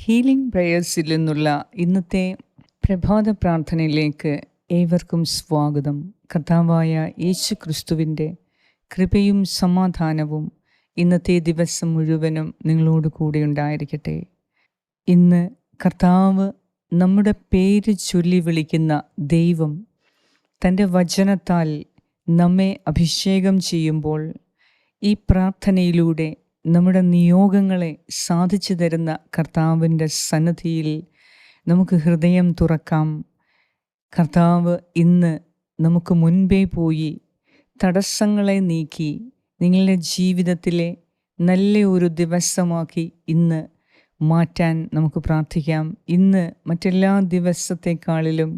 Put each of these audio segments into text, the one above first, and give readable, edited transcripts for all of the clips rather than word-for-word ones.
Healing പ്രേയേഴ്സിൽ നിന്നുള്ള ഇന്നത്തെ പ്രഭാത പ്രാർത്ഥനയിലേക്ക് ഏവർക്കും സ്വാഗതം. കർത്താവായ യേശു ക്രിസ്തുവിൻ്റെ കൃപയും സമാധാനവും ഇന്നത്തെ ദിവസം മുഴുവനും നിങ്ങളോട് കൂടെ ഉണ്ടായിരിക്കട്ടെ. ഇന്ന് കർത്താവ് നമ്മുടെ പേര് ചൊല്ലി വിളിക്കുന്ന ദൈവം തൻ്റെ വചനത്താൽ നമ്മെ അഭിഷേകം ചെയ്യുമ്പോൾ ഈ പ്രാർത്ഥനയിലൂടെ നമ്മുടെ നിയോഗങ്ങളെ സാധിച്ചു തരുന്ന കർത്താവിൻ്റെ സന്നിധിയിൽ നമുക്ക് ഹൃദയം തുറക്കാം. കർത്താവ് ഇന്ന് നമുക്ക് മുൻപേ പോയി തടസ്സങ്ങളെ നീക്കി നിങ്ങളുടെ ജീവിതത്തിലെ നല്ല ഒരു ദിവസമാക്കി ഇന്ന് മാറ്റാൻ നമുക്ക് പ്രാർത്ഥിക്കാം. ഇന്ന് മറ്റെല്ലാ ദിവസത്തെക്കാളിലും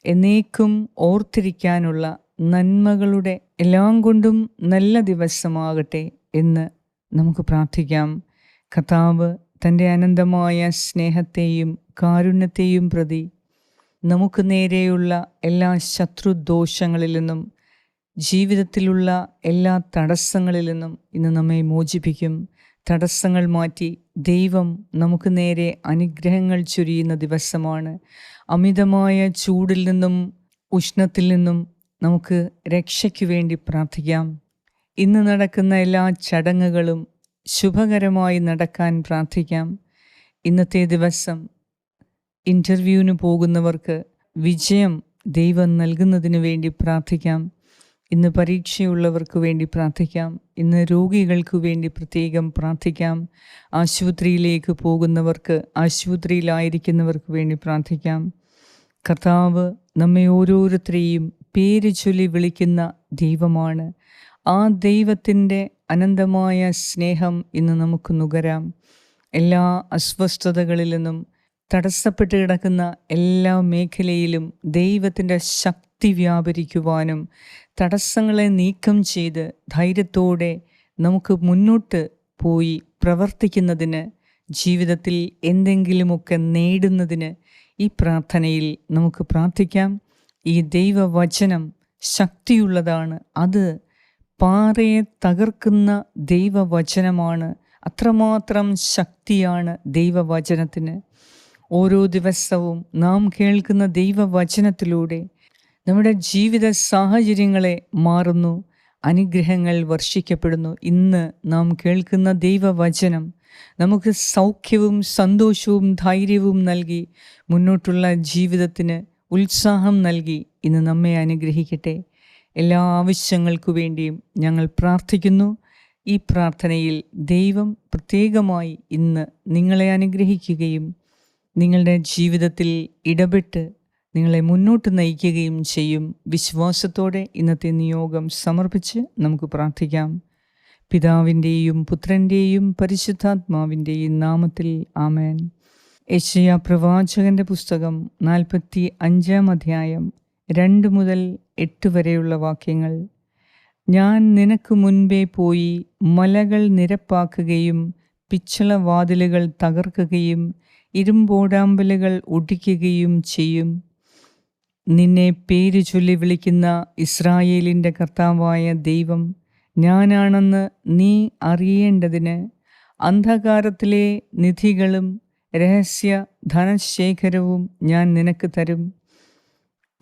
എന്നേക്കും ഓർത്തിരിക്കാനുള്ള നന്മകളുടെ എല്ലാം കൊണ്ടും നല്ല ദിവസമാകട്ടെ എന്ന് നമുക്ക് പ്രാർത്ഥിക്കാം. കർത്താവ് തൻ്റെ അനന്തമായ സ്നേഹത്തെയും കാരുണ്യത്തെയും പ്രതി നമുക്ക് നേരെയുള്ള എല്ലാ ശത്രുദോഷങ്ങളിൽ നിന്നും ജീവിതത്തിലുള്ള എല്ലാ തടസ്സങ്ങളിൽ നിന്നും ഇന്ന് നമ്മെ മോചിപ്പിക്കും. തടസ്സങ്ങൾ മാറ്റി ദൈവം നമുക്ക് നേരെ അനുഗ്രഹങ്ങൾ ചൊരിയുന്ന ദിവസമാണ്. അമിതമായ ചൂടിൽ നിന്നും ഉഷ്ണത്തിൽ നിന്നും നമുക്ക് രക്ഷയ്ക്ക് വേണ്ടി പ്രാർത്ഥിക്കാം. ഇന്ന് നടക്കുന്ന എല്ലാ ചടങ്ങുകളും ശുഭകരമായി നടക്കാൻ പ്രാർത്ഥിക്കാം. ഇന്നത്തെ ദിവസം ഇൻ്റർവ്യൂവിന് പോകുന്നവർക്ക് വിജയം ദൈവം നൽകുന്നതിന് വേണ്ടി പ്രാർത്ഥിക്കാം. ഇന്ന് പരീക്ഷയുള്ളവർക്ക് വേണ്ടി പ്രാർത്ഥിക്കാം. ഇന്ന് രോഗികൾക്ക് വേണ്ടി പ്രത്യേകം പ്രാർത്ഥിക്കാം. ആശുപത്രിയിലേക്ക് പോകുന്നവർക്ക്, ആശുപത്രിയിലായിരിക്കുന്നവർക്ക് വേണ്ടി പ്രാർത്ഥിക്കാം. കർത്താവ് നമ്മെ ഓരോരുത്തരെയും പേര് ചൊല്ലി വിളിക്കുന്ന ദൈവമാണ്. ആ ദൈവത്തിൻ്റെ അനന്തമായ സ്നേഹം ഇന്ന് നമുക്ക് നുകരാം. എല്ലാ അസ്വസ്ഥതകളിൽ നിന്നും തടസ്സപ്പെട്ട് കിടക്കുന്ന എല്ലാ മേഖലയിലും ദൈവത്തിൻ്റെ ശക്തി വ്യാപരിക്കുവാനും തടസ്സങ്ങളെ നീക്കം ചെയ്ത് ധൈര്യത്തോടെ നമുക്ക് മുന്നോട്ട് പോയി പ്രവർത്തിക്കുന്നതിന്, ജീവിതത്തിൽ എന്തെങ്കിലുമൊക്കെ നേടുന്നതിന് ഈ പ്രാർത്ഥനയിൽ നമുക്ക് പ്രാർത്ഥിക്കാം. ഈ ദൈവവചനം ശക്തിയുള്ളതാണ്. അത് പാറയെ തകർക്കുന്ന ദൈവവചനമാണ്. അത്രമാത്രം ശക്തിയാണ് ദൈവവചനത്തിന്. ഓരോ ദിവസവും നാം കേൾക്കുന്ന ദൈവവചനത്തിലൂടെ നമ്മുടെ ജീവിത സാഹചര്യങ്ങളെ മാറുന്നു, അനുഗ്രഹങ്ങൾ വർഷിക്കപ്പെടുന്നു. ഇന്ന് നാം കേൾക്കുന്ന ദൈവവചനം നമുക്ക് സൗഖ്യവും സന്തോഷവും ധൈര്യവും നൽകി മുന്നോട്ടുള്ള ജീവിതത്തിന് ഉത്സാഹം നൽകി ഇന്ന് നമ്മെ അനുഗ്രഹിക്കട്ടെ. എല്ലാ ആവശ്യങ്ങൾക്കു വേണ്ടിയും ഞങ്ങൾ പ്രാർത്ഥിക്കുന്നു. ഈ പ്രാർത്ഥനയിൽ ദൈവം പ്രത്യേകമായി ഇന്ന് നിങ്ങളെ അനുഗ്രഹിക്കുകയും നിങ്ങളുടെ ജീവിതത്തിൽ ഇടപെട്ട് നിങ്ങളെ മുന്നോട്ട് നയിക്കുകയും ചെയ്യും. വിശ്വാസത്തോടെ ഇന്നത്തെ നിയോഗം സമർപ്പിച്ച് നമുക്ക് പ്രാർത്ഥിക്കാം. പിതാവിൻ്റെയും പുത്രൻ്റെയും പരിശുദ്ധാത്മാവിൻ്റെയും നാമത്തിൽ ആമേൻ. യെശയ്യാ പ്രവാചകന്റെ പുസ്തകം 45 അധ്യായം 2 മുതൽ 8 വരെയുള്ള വാക്യങ്ങൾ. ഞാൻ നിനക്ക് മുൻപേ പോയി മലകൾ നിരപ്പാക്കുകയും പിച്ചളവാതിലുകൾ തകർക്കുകയും ഇരുമ്പോടാമ്പലുകൾ ഒടിക്കുകയും ചെയ്യും. നിന്നെ പേര് ചൊല്ലി വിളിക്കുന്ന ഇസ്രായേലിൻ്റെ കർത്താവായ ദൈവം ഞാനാണെന്ന് നീ അറിയേണ്ടതിന് അന്ധകാരത്തിലെ നിധികളും രഹസ്യ ധനശേഖരവും ഞാൻ നിനക്ക് തരും.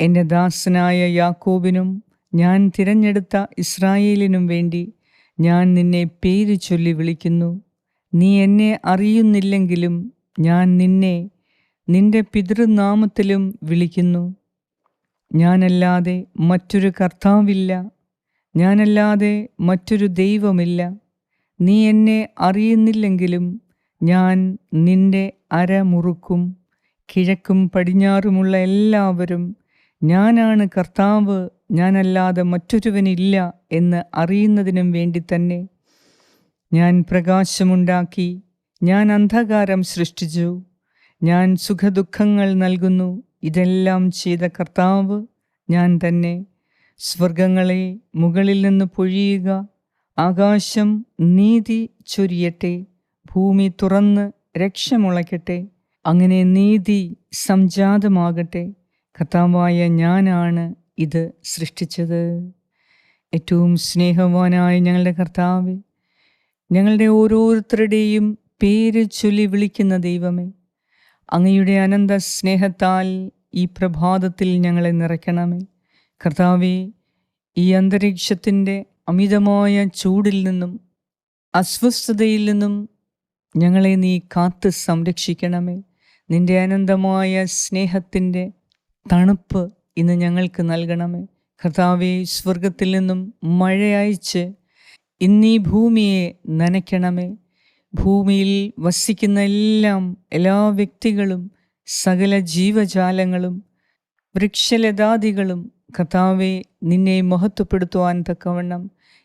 എൻ്റെ ദാസനായ യാക്കോബിനും ഞാൻ തിരഞ്ഞെടുത്ത ഇസ്രായേലിനും വേണ്ടി ഞാൻ നിന്നെ പേര് ചൊല്ലി വിളിക്കുന്നു. നീ എന്നെ അറിയുന്നില്ലെങ്കിലും ഞാൻ നിന്നെ നിന്റെ പിതൃനാമത്തിലും വിളിക്കുന്നു. ഞാനല്ലാതെ മറ്റൊരു കർത്താവില്ല, ഞാനല്ലാതെ മറ്റൊരു ദൈവമില്ല. നീ എന്നെ അറിയുന്നില്ലെങ്കിലും ഞാൻ നിന്റെ അര മുറുക്കും. കിഴക്കും പടിഞ്ഞാറുമുള്ള എല്ലാവരും ഞാനാണ് കർത്താവ്, ഞാനല്ലാതെ മറ്റൊരുവനില്ല എന്ന് അറിയുന്നതിനും വേണ്ടി തന്നെ. ഞാൻ പ്രകാശമുണ്ടാക്കി, ഞാൻ അന്ധകാരം സൃഷ്ടിച്ചു, ഞാൻ സുഖദുഃഖങ്ങൾ നൽകുന്നു. ഇതെല്ലാം ചെയ്ത കർത്താവ് ഞാൻ തന്നെ. സ്വർഗങ്ങളെ മുകളിൽ നിന്ന് പൊഴിയുക, ആകാശം നീതി ചൊരിയട്ടെ, ഭൂമി തുറന്ന് രക്ഷമുളയ്ക്കട്ടെ. അങ്ങനെ നീതി സംജാതമാകട്ടെ. കർത്താവായ ഞാനാണ് ഇത് സൃഷ്ടിച്ചത്. ഏറ്റവും സ്നേഹവാനായ ഞങ്ങളുടെ കർത്താവേ, ഞങ്ങളുടെ ഓരോരുത്തരുടെയും പേര് ചൊല്ലി വിളിക്കുന്ന ദൈവമേ, അങ്ങയുടെ അനന്ത സ്നേഹത്താൽ ഈ പ്രഭാതത്തിൽ ഞങ്ങളെ നിറയ്ക്കണമേ. കർത്താവേ, ഈ അന്തരീക്ഷത്തിൻ്റെ അമിതമായ ചൂടിൽ നിന്നും അസ്വസ്ഥതയിൽ നിന്നും ഞങ്ങളെ നീ കാത്ത് സംരക്ഷിക്കണമേ. നിൻ്റെ അനന്തമായ സ്നേഹത്തിൻ്റെ തണുപ്പ് ഇന്ന് ഞങ്ങൾക്ക് നൽകണമേ. കർത്താവേ, സ്വർഗത്തിൽ നിന്നും മഴ അയച്ച് ഇന്നീ ഭൂമിയെ നനയ്ക്കണമേ. ഭൂമിയിൽ വസിക്കുന്ന എല്ലാ വ്യക്തികളും സകല ജീവജാലങ്ങളും വൃക്ഷലതാദികളും കർത്താവെ നിന്നെ മഹത്വപ്പെടുത്തുവാൻ തക്കവണ്ണം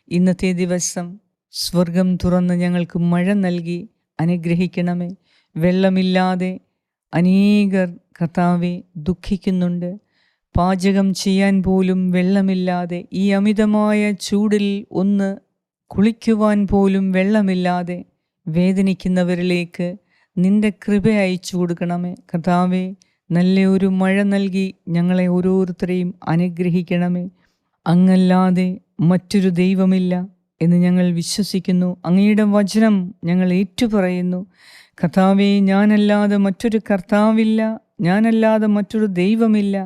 ഇന്നത്തെ ദിവസം സ്വർഗം തുറന്ന് ഞങ്ങൾക്ക് മഴ നൽകി അനുഗ്രഹിക്കണമേ. വെള്ളമില്ലാതെ അനേകർ കർത്താവെ ദുഃഖിക്കുന്നുണ്ട്. പാചകം ചെയ്യാൻ പോലും വെള്ളമില്ലാതെ, ഈ അമിതമായ ചൂടിൽ ഒന്ന് കുളിക്കുവാൻ പോലും വെള്ളമില്ലാതെ വേദനിക്കുന്നവരിലേക്ക് നിന്റെ കൃപ അയച്ചു കൊടുക്കണമേ. കർത്താവേ, നല്ല ഒരു മഴ നൽകി ഞങ്ങളെ ഓരോരുത്തരെയും അനുഗ്രഹിക്കണമേ. അങ്ങല്ലാതെ മറ്റൊരു ദൈവമില്ല എന്ന് ഞങ്ങൾ വിശ്വസിക്കുന്നു. അങ്ങയുടെ വചനം ഞങ്ങൾ ഏറ്റുപറയുന്നു. കർത്താവേ, ഞാനല്ലാതെ മറ്റൊരു കർത്താവില്ല, ഞാനല്ലാതെ മറ്റൊരു ദൈവമില്ല.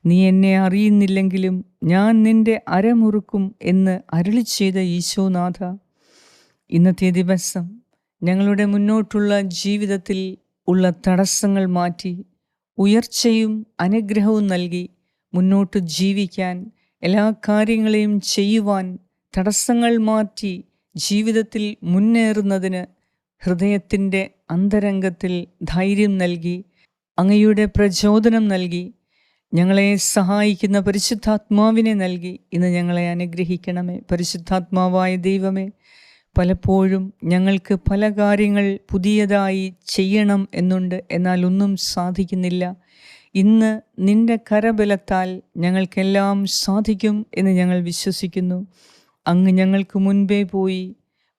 നീ എന്നെ അറിയുന്നില്ലെങ്കിലും ഞാൻ നിന്റെ അരമുറുക്കും എന്ന് അരുളി ചെയ്ത ഈശോനാഥ, ഇന്നത്തെ ദിവസം ഞങ്ങളുടെ മുന്നോട്ടുള്ള ജീവിതത്തിൽ ഉള്ള തടസ്സങ്ങൾ മാറ്റി ഉയർച്ചയും അനുഗ്രഹവും നൽകി മുന്നോട്ട് ജീവിക്കാൻ, എല്ലാ കാര്യങ്ങളെയും ചെയ്യുവാൻ തടസ്സങ്ങൾ മാറ്റി ജീവിതത്തിൽ മുന്നേറുന്നതിന് ഹൃദയത്തിൻ്റെ അന്തരംഗത്തിൽ ധൈര്യം നൽകി അങ്ങയുടെ പ്രചോദനം നൽകി ഞങ്ങളെ സഹായിക്കുന്ന പരിശുദ്ധാത്മാവിനെ നൽകി ഇന്ന് ഞങ്ങളെ അനുഗ്രഹിക്കണമേ. പരിശുദ്ധാത്മാവായ ദൈവമേ, പലപ്പോഴും ഞങ്ങൾക്ക് പല കാര്യങ്ങൾ പുതിയതായി ചെയ്യണം എന്നുണ്ട്, എന്നാൽ ഒന്നും സാധിക്കുന്നില്ല. ഇന്ന് നിന്റെ കരബലത്താൽ ഞങ്ങൾക്കെല്ലാം സാധിക്കും എന്ന് ഞങ്ങൾ വിശ്വസിക്കുന്നു. അങ്ങ് ഞങ്ങൾക്ക് മുൻപേ പോയി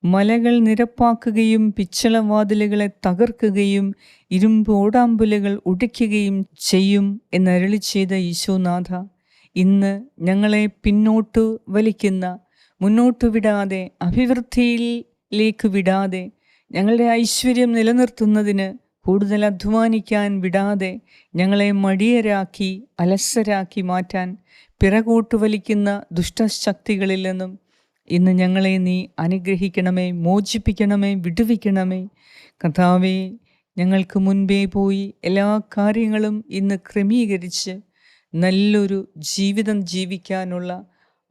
മലകൾ നിരപ്പാക്കുകയും പിച്ചളവാതിലുകളെ തകർക്കുകയും ഇരുമ്പ് ഓടാമ്പലുകൾ ഉടയ്ക്കുകയും ചെയ്യും എന്നരുളി ചെയ്ത ഈശോനാഥ, ഇന്ന് ഞങ്ങളെ പിന്നോട്ടു വലിക്കുന്ന, മുന്നോട്ടു വിടാതെ അഭിവൃദ്ധിയിലേക്ക് വിടാതെ, ഞങ്ങളുടെ ഐശ്വര്യം നിലനിർത്തുന്നതിന് കൂടുതൽ അധ്വാനിക്കാൻ വിടാതെ ഞങ്ങളെ മടിയരാക്കി അലസരാക്കി മാറ്റാൻ പിറകോട്ടു വലിക്കുന്ന ദുഷ്ടശക്തികളിൽ നിന്നും ഇന്ന് ഞങ്ങളെ നീ അനുഗ്രഹിക്കണമേ, മോചിപ്പിക്കണമേ, വിടുവിക്കണമേ. കർത്താവേ, ഞങ്ങൾക്ക് മുൻപേ പോയി എല്ലാ കാര്യങ്ങളും ഇന്ന് ക്രമീകരിച്ച് നല്ലൊരു ജീവിതം ജീവിക്കാനുള്ള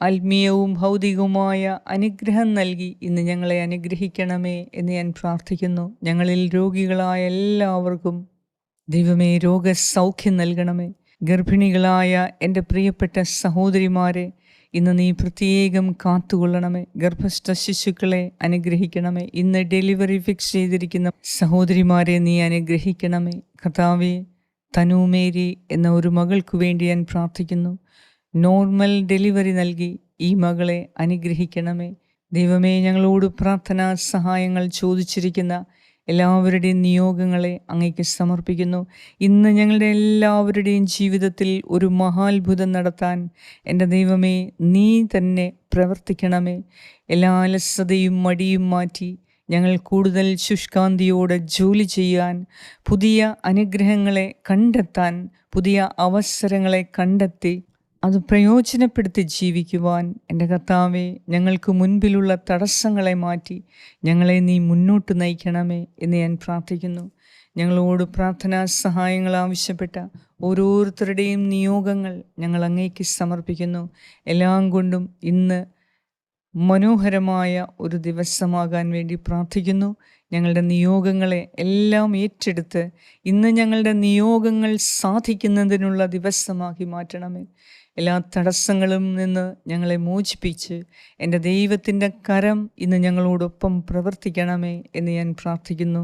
ആത്മീയവും ഭൗതികവുമായ അനുഗ്രഹം നൽകി ഇന്ന് ഞങ്ങളെ അനുഗ്രഹിക്കണമേ എന്ന് ഞാൻ പ്രാർത്ഥിക്കുന്നു. ഞങ്ങളിൽ രോഗികളായ എല്ലാവർക്കും ദൈവമേ രോഗസൗഖ്യം നൽകണമേ. ഗർഭിണികളായ എൻ്റെ പ്രിയപ്പെട്ട സഹോദരിമാരെ ഇന്ന് നീ പ്രത്യേകം കാത്തുകൊള്ളണമേ. ഗർഭസ്ഥ ശിശുക്കളെ അനുഗ്രഹിക്കണമേ. ഇന്ന് ഡെലിവറി ഫിക്സ് ചെയ്തിരിക്കുന്ന സഹോദരിമാരെ നീ അനുഗ്രഹിക്കണമേ. കർത്താവേ, തനുമേരി എന്ന ഒരു മകൾക്ക് വേണ്ടി ഞാൻ പ്രാർത്ഥിക്കുന്നു. നോർമൽ ഡെലിവറി നൽകി ഈ മകളെ അനുഗ്രഹിക്കണമേ. ദൈവമേ, ഞങ്ങളോട് പ്രാർത്ഥനാ സഹായങ്ങൾ ചോദിച്ചിരിക്കുന്ന എല്ലാവരുടെയും നിയോഗങ്ങളെ അങ്ങേക്ക് സമർപ്പിക്കുന്നു. ഇന്ന് ഞങ്ങളുടെ എല്ലാവരുടെയും ജീവിതത്തിൽ ഒരു മഹാത്ഭുതം നടത്താൻ എൻ്റെ ദൈവമേ നീ തന്നെ പ്രവർത്തിക്കണമേ. എല്ലാ അലസതയും മടിയും മാറ്റി ഞങ്ങൾ കൂടുതൽ ശുഷ്കാന്തിയോടെ ജോലി ചെയ്യാൻ, പുതിയ അനുഗ്രഹങ്ങളെ കണ്ടെത്താൻ, പുതിയ അവസരങ്ങളെ കണ്ടെത്തി അത് പ്രയോജനപ്പെടുത്തി ജീവിക്കുവാൻ എൻ്റെ കർത്താവേ, ഞങ്ങൾക്ക് മുൻപിലുള്ള തടസ്സങ്ങളെ മാറ്റി ഞങ്ങളെ നീ മുന്നോട്ട് നയിക്കണമേ എന്ന് ഞാൻ പ്രാർത്ഥിക്കുന്നു. ഞങ്ങളോട് പ്രാർത്ഥനാ സഹായങ്ങൾ ആവശ്യപ്പെട്ട ഓരോരുത്തരുടെയും നിയോഗങ്ങൾ ഞങ്ങൾ അങ്ങേക്ക് സമർപ്പിക്കുന്നു. എല്ലാം കൊണ്ടും ഇന്ന് മനോഹരമായ ഒരു ദിവസമാകാൻ വേണ്ടി പ്രാർത്ഥിക്കുന്നു. ഞങ്ങളുടെ നിയോഗങ്ങളെ എല്ലാം ഏറ്റെടുത്ത് ഇന്ന് ഞങ്ങളുടെ നിയോഗങ്ങൾ സാധിക്കുന്നതിനുള്ള ദിവസമാക്കി മാറ്റണമേ. എല്ലാ തടസ്സങ്ങളും നിന്ന് ഞങ്ങളെ മോചിപ്പിച്ച് എൻ്റെ ദൈവത്തിൻ്റെ കരം ഇന്ന് ഞങ്ങളോടൊപ്പം പ്രവർത്തിക്കണമേ എന്ന് ഞാൻ പ്രാർത്ഥിക്കുന്നു.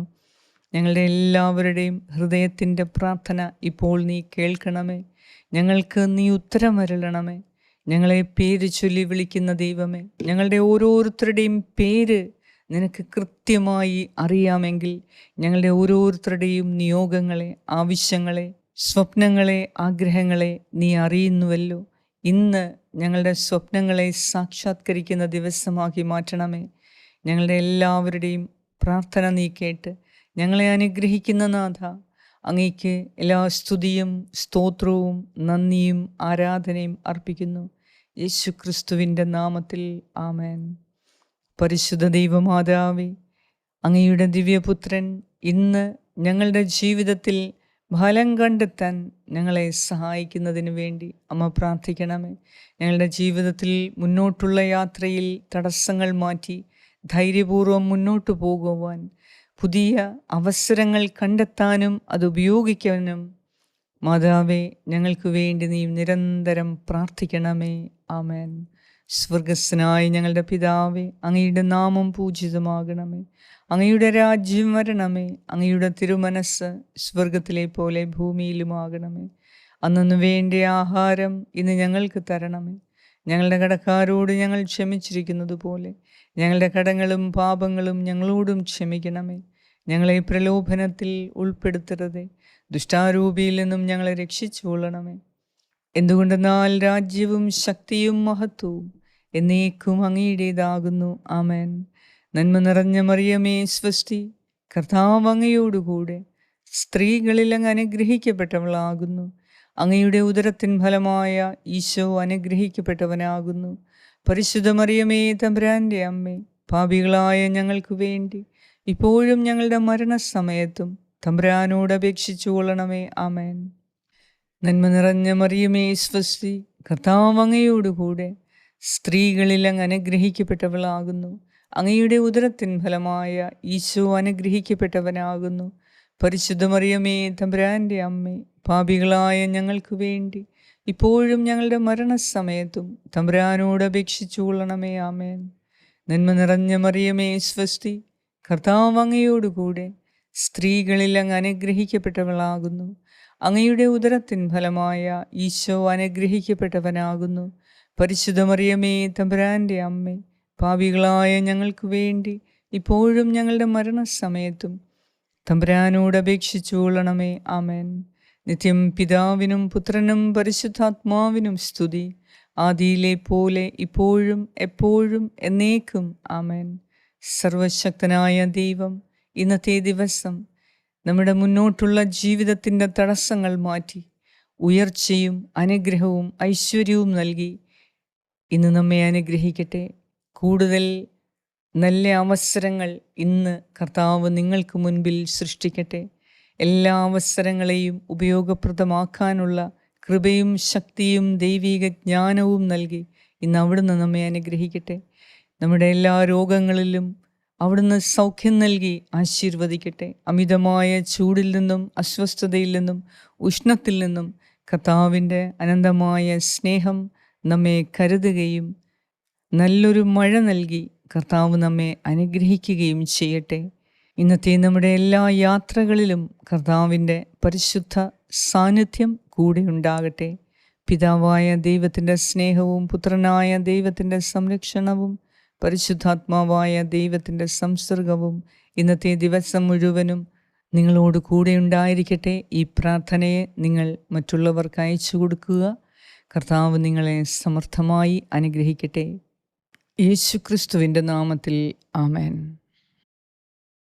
ഞങ്ങളുടെ എല്ലാവരുടെയും ഹൃദയത്തിൻ്റെ പ്രാർത്ഥന ഇപ്പോൾ നീ കേൾക്കണമേ. ഞങ്ങൾക്ക് നീ ഉത്തരമരുളണമേ. ഞങ്ങളെ പേര് ചൊല്ലി വിളിക്കുന്ന ദൈവമേ, ഞങ്ങളുടെ ഓരോരുത്തരുടെയും പേര് നിനക്ക് കൃത്യമായി അറിയാമെങ്കിൽ ഞങ്ങളുടെ ഓരോരുത്തരുടെയും നിയോഗങ്ങളെ, ആവശ്യങ്ങളെ, സ്വപ്നങ്ങളെ, ആഗ്രഹങ്ങളെ നീ അറിയുന്നുവല്ലോ. ഇന്ന് ഞങ്ങളുടെ സ്വപ്നങ്ങളെ സാക്ഷാത്കരിക്കുന്ന ദിവസമാക്കി മാറ്റണമേ. ഞങ്ങളുടെ എല്ലാവരുടെയും പ്രാർത്ഥന നീ കേട്ട് ഞങ്ങളെ അനുഗ്രഹിക്കുന്ന നാഥ, അങ്ങേക്ക് എല്ലാ സ്തുതിയും സ്തോത്രവും നന്ദിയും ആരാധനയും അർപ്പിക്കുന്നു. യേശു ക്രിസ്തുവിൻ്റെ നാമത്തിൽ ആമേൻ. പരിശുദ്ധ ദൈവമാതാവേ, അങ്ങയുടെ ദിവ്യപുത്രൻ ഇന്ന് ഞങ്ങളുടെ ജീവിതത്തിൽ ഫലം കണ്ടെത്താൻ ഞങ്ങളെ സഹായിക്കുന്നതിന് വേണ്ടി അമ്മ പ്രാർത്ഥിക്കണമേ. ഞങ്ങളുടെ ജീവിതത്തിൽ മുന്നോട്ടുള്ള യാത്രയിൽ തടസ്സങ്ങൾ മാറ്റി ധൈര്യപൂർവ്വം മുന്നോട്ട് പോകുവാൻ, പുതിയ അവസരങ്ങൾ കണ്ടെത്താനും അത് ഉപയോഗിക്കാനും മാതാവേ ഞങ്ങൾക്ക് വേണ്ടി നീ നിരന്തരം പ്രാർത്ഥിക്കണമേ. ആമേൻ. സ്വർഗസ്ഥനായ ഞങ്ങളുടെ പിതാവേ, അങ്ങയുടെ നാമം പൂജിതമാകണമേ. അങ്ങയുടെ രാജ്യം വരണമേ. അങ്ങയുടെ തിരുമനസ് സ്വർഗത്തിലെ പോലെ ഭൂമിയിലുമാകണമേ. അന്നു വേണ്ട ആഹാരം ഇന്ന് ഞങ്ങൾക്ക് തരണമേ. ഞങ്ങളുടെ കടക്കാരോട് ഞങ്ങൾ ക്ഷമിച്ചിരിക്കുന്നത് പോലെ ഞങ്ങളുടെ കടങ്ങളും പാപങ്ങളും ഞങ്ങളോടും ക്ഷമിക്കണമേ. ഞങ്ങളെ പ്രലോഭനത്തിൽ ഉൾപ്പെടുത്തരുതേ, ദുഷ്ടാരൂപിയിൽ നിന്നും ഞങ്ങളെ രക്ഷിച്ചുകൊള്ളണമേ. എന്തുകൊണ്ടെന്നാൽ രാജ്യവും ശക്തിയും മഹത്വവും എന്നേക്കും അങ്ങയുടേതാകുന്നു. ആമേൻ. നന്മ നിറഞ്ഞ മറിയമേ സ്വസ്തി, കർത്താവ് അങ്ങയോടുകൂടെ സ്ത്രീകളിൽ അങ്ങ് അനുഗ്രഹിക്കപ്പെട്ടവളാകുന്നു. അങ്ങയുടെ ഉദരത്തിൻ ഫലമായ ഈശോ അനുഗ്രഹിക്കപ്പെട്ടവനാകുന്നു. പരിശുദ്ധ മറിയമേ തമ്പുരാൻ്റെ അമ്മേ, പാപികളായ ഞങ്ങൾക്ക് വേണ്ടി ഇപ്പോഴും ഞങ്ങളുടെ മരണസമയത്തും തമ്പുരാനോട് അപേക്ഷിച്ചു കൊള്ളണമേ. ആമേൻ. നന്മ നിറഞ്ഞ മറിയമേ സ്വസ്തി, കർത്താവ് അങ്ങയോടുകൂടെ സ്ത്രീകളിൽ അങ്ങ് അനുഗ്രഹിക്കപ്പെട്ടവളാകുന്നു. അങ്ങയുടെ ഉദരത്തിൻ ഫലമായ ഈശോ അനുഗ്രഹിക്കപ്പെട്ടവനാകുന്നു. പരിശുദ്ധ മറിയമേ തമ്പുരാൻ്റെ അമ്മേ, പാപികളായ ഞങ്ങൾക്ക് വേണ്ടി ഇപ്പോഴും ഞങ്ങളുടെ മരണസമയത്തും തമ്പുരാനോട് അപേക്ഷിച്ചു കൊള്ളണമേ. ആമേൻ. നന്മ നിറഞ്ഞ മറിയമേ സ്വസ്തി, കർത്താവ് അങ്ങയോടുകൂടെ സ്ത്രീകളിൽ അങ്ങ് അനുഗ്രഹിക്കപ്പെട്ടവളാകുന്നു. അങ്ങയുടെ ഉദരത്തിൻ ഫലമായ ഈശോ അനുഗ്രഹിക്കപ്പെട്ടവനാകുന്നു. പരിശുദ്ധ മറിയമേ തമ്പുരാൻ്റെ അമ്മേ, പാപികളായ ഞങ്ങൾക്ക് വേണ്ടി ഇപ്പോഴും ഞങ്ങളുടെ മരണസമയത്തും തമ്പുരാനോട് അപേക്ഷിച്ചു കൊള്ളണമേ. ആമേൻ. നിത്യം പിതാവിനും പുത്രനും പരിശുദ്ധാത്മാവിനും സ്തുതി, ആദിയിലെ പോലെ ഇപ്പോഴും എപ്പോഴും എന്നേക്കും. ആമേൻ. സർവശക്തനായ ദൈവം ഇന്നത്തെ ദിവസം നമ്മുടെ മുന്നോട്ടുള്ള ജീവിതത്തിൻ്റെ തടസ്സങ്ങൾ മാറ്റി ഉയർച്ചയും അനുഗ്രഹവും ഐശ്വര്യവും നൽകി ഇന്ന് നമ്മെ അനുഗ്രഹിക്കട്ടെ. കൂടുതൽ നല്ല അവസരങ്ങൾ ഇന്ന് കർത്താവ് നിങ്ങൾക്ക് മുൻപിൽ സൃഷ്ടിക്കട്ടെ. എല്ലാ അവസരങ്ങളെയും ഉപയോഗപ്രദമാക്കാനുള്ള കൃപയും ശക്തിയും ദൈവിക ജ്ഞാനവും നൽകി ഇന്ന് അവിടുന്ന് നമ്മെ അനുഗ്രഹിക്കട്ടെ. നമ്മുടെ എല്ലാ രോഗങ്ങളിലും അവിടുന്ന് സൗഖ്യം നൽകി ആശീർവദിക്കട്ടെ. അമിതമായ ചൂടിൽ നിന്നും അസ്വസ്ഥതയിൽ നിന്നും ഉഷ്ണത്തിൽ നിന്നും കർത്താവിൻ്റെ അനന്തമായ സ്നേഹം നമ്മെ കരുതുകയും നല്ലൊരു മഴ നൽകി കർത്താവ് നമ്മെ അനുഗ്രഹിക്കുകയും ചെയ്യട്ടെ. ഇന്നത്തെ നമ്മുടെ എല്ലാ യാത്രകളിലും കർത്താവിൻ്റെ പരിശുദ്ധ സാന്നിധ്യം കൂടെ ഉണ്ടാകട്ടെ. പിതാവായ ദൈവത്തിൻ്റെ സ്നേഹവും പുത്രനായ ദൈവത്തിൻ്റെ സംരക്ഷണവും പരിശുദ്ധാത്മാവായ ദൈവത്തിൻ്റെ സംസർഗവും ഇന്നത്തെ ദിവസം മുഴുവനും നിങ്ങളോട് കൂടെ ഉണ്ടായിരിക്കട്ടെ. ഈ പ്രാർത്ഥനയെ നിങ്ങൾ മറ്റുള്ളവർക്ക് അയച്ചു കൊടുക്കുക. കർത്താവ് നിങ്ങളെ സമർത്ഥമായി അനുഗ്രഹിക്കട്ടെ. യേശു ക്രിസ്തുവിൻ്റെ നാമത്തിൽ ആമേൻ.